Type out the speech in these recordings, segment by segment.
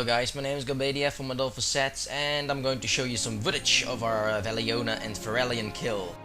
guys, my name is Galbadia from Adolphus Satz, and I'm going to show you some footage of our Valiona and Theralion kill.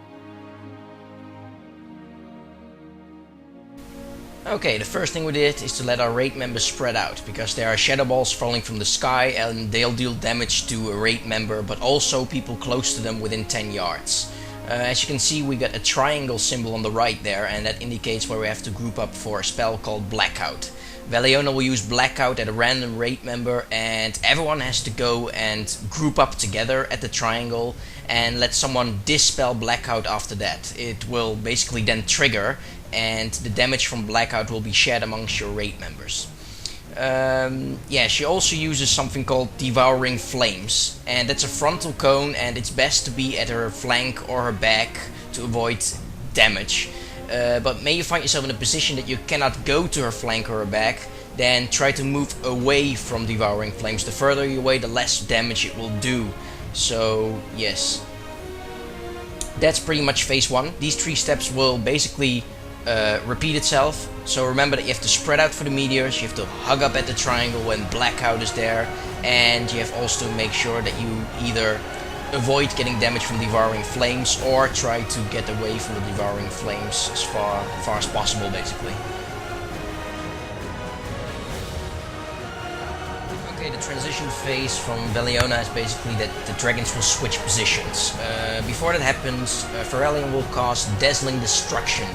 Okay, the first thing we did is to let our raid members spread out, because there are shadow balls falling from the sky and they'll deal damage to a raid member, but also people close to them within 10 yards. As you can see, we got a triangle symbol on the right there, and that indicates where we have to group up for a spell called Blackout. Valiona will use Blackout at a random raid member, and everyone has to go and group up together at the triangle and let someone dispel Blackout after that. It will basically then trigger, and the damage from Blackout will be shared amongst your raid members. She also uses something called Devouring Flames, and that's a frontal cone, and it's best to be at her flank or her back to avoid damage. But may you find yourself in a position that you cannot go to her flank or her back, then try to move away from Devouring Flames. The further you away, the less damage it will do. So yes, that's pretty much phase 1. These 3 steps will basically repeat itself. So remember that you have to spread out for the meteors, you have to hug up at the triangle when Blackout is there, and you have also to make sure that you either avoid getting damage from Devouring Flames or try to get away from the Devouring Flames as far as possible, basically. Okay, the transition phase from Valiona is basically that the dragons will switch positions. Before that happens, Theralion will cast Dazzling Destruction,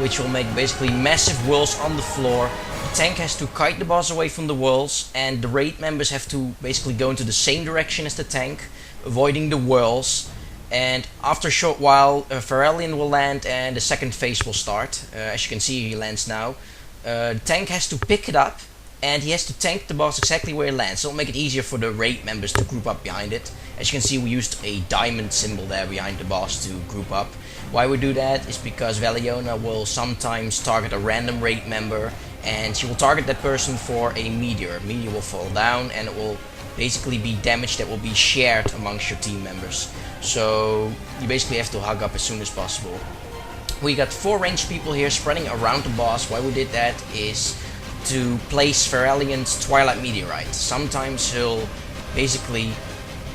which will make basically massive whirls on the floor. The tank has to kite the boss away from the whirls, and the raid members have to basically go into the same direction as the tank, avoiding the whirls. And after a short while, Theralion will land and the second phase will start. As you can see, he lands now. The tank has to pick it up, and he has to tank the boss exactly where he lands. So it'll make it easier for the raid members to group up behind it. As you can see, we used a diamond symbol there behind the boss to group up. Why we do that is because Valiona will sometimes target a random raid member, and she will target that person for a meteor. A meteor will fall down, and it will basically be damage that will be shared amongst your team members. So you basically have to hug up as soon as possible. We got 4 ranged people here spreading around the boss. Why we did that is to place Theralion's Twilight Meteorite. Sometimes he'll basically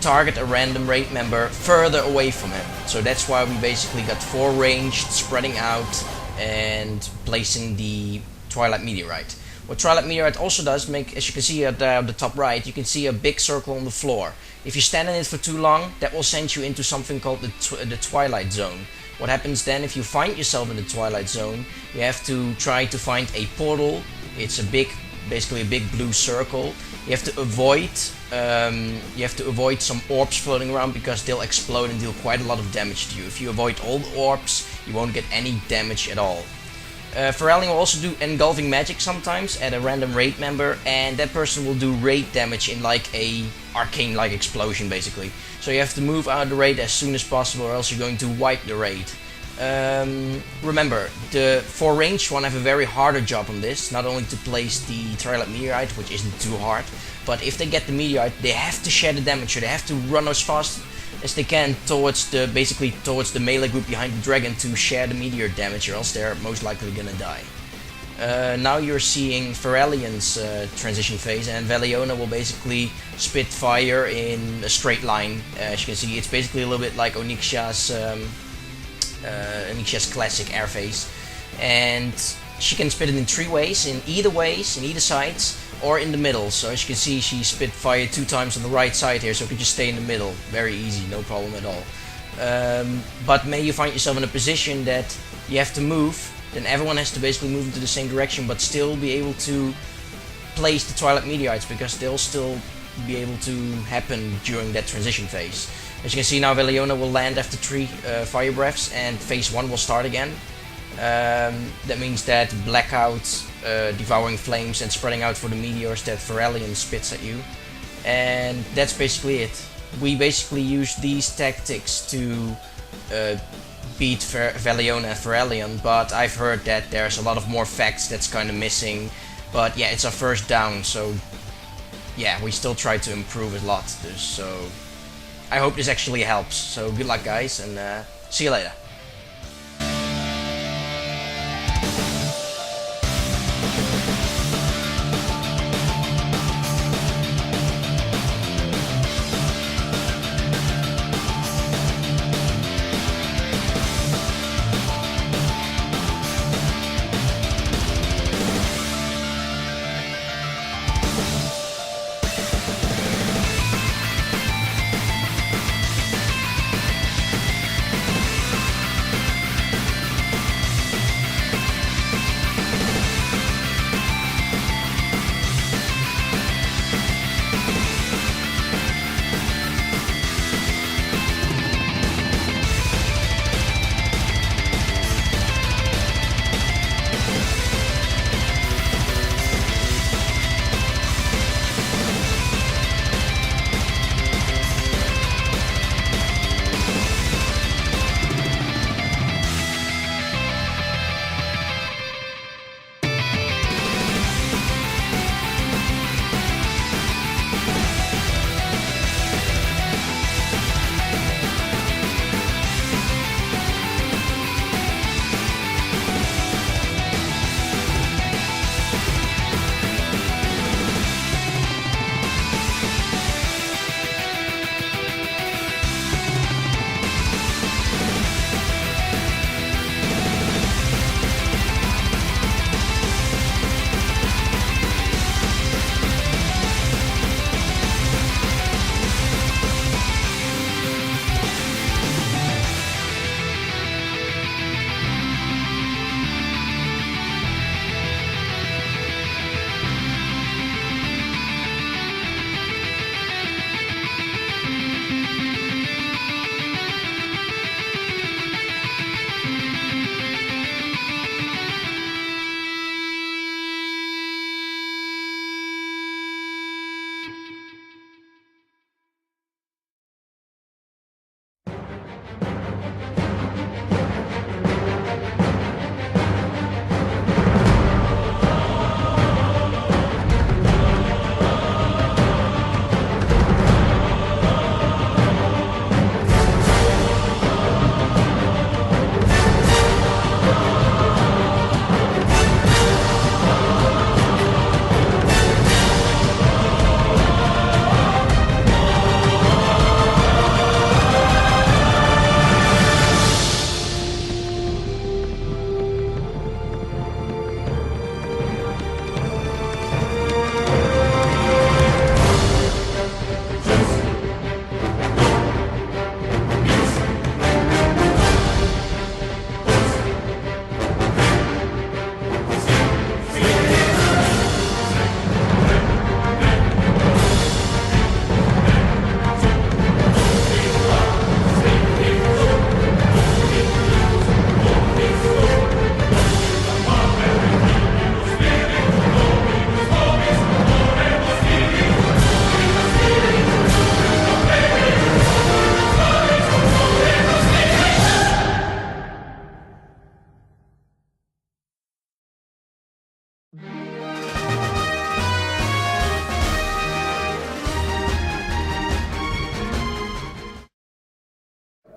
target a random raid member further away from him. So that's why we basically got 4 ranged, spreading out and placing the Twilight Meteorite. What Twilight Meteorite also does, as you can see at the top right, you can see a big circle on the floor. If you stand in it for too long, that will send you into something called the Twilight Zone. What happens then if you find yourself in the Twilight Zone? You have to try to find a portal. It's basically a big blue circle. You have to avoid some orbs floating around, because they'll explode and deal quite a lot of damage to you. If you avoid all the orbs, you won't get any damage at all. Theralion will also do engulfing magic sometimes at a random raid member, and that person will do raid damage in like a arcane-like explosion, basically. So you have to move out of the raid as soon as possible, or else you're going to wipe the raid. Remember, the 4 ranged one have a very harder job on this, not only to place the Twilight Meteorite, which isn't too hard, but if they get the meteorite, they have to share the damage, so they have to run as fast as they can towards the melee group behind the dragon to share the meteor damage, or else they're most likely gonna die. Now you're seeing Theralion's transition phase, and Valiona will basically spit fire in a straight line. As you can see, it's basically a little bit like Onyxia's classic air phase, and she can spit it in 3 ways, in either sides, or in the middle. So as you can see, she spit fire 2 times on the right side here, so it can just stay in the middle. Very easy, no problem at all. But may you find yourself in a position that you have to move, then everyone has to basically move into the same direction, but still be able to place the Twilight Meteorites, because they'll still be able to happen during that transition phase. As you can see now, Valiona will land after 3 fire breaths, and phase 1 will start again. That means that Blackout, Devouring Flames, and spreading out for the meteors that Theralion spits at you. And that's basically it. We basically use these tactics to beat Valiona and Theralion, but I've heard that there's a lot of more facts that's kind of missing. But yeah, it's our first down, so yeah, we still try to improve a lot. So I hope this actually helps. So good luck, guys, and see you later.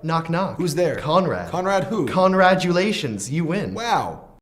Knock knock. Who's there? Conrad. Conrad who? Congratulations, you win. Wow.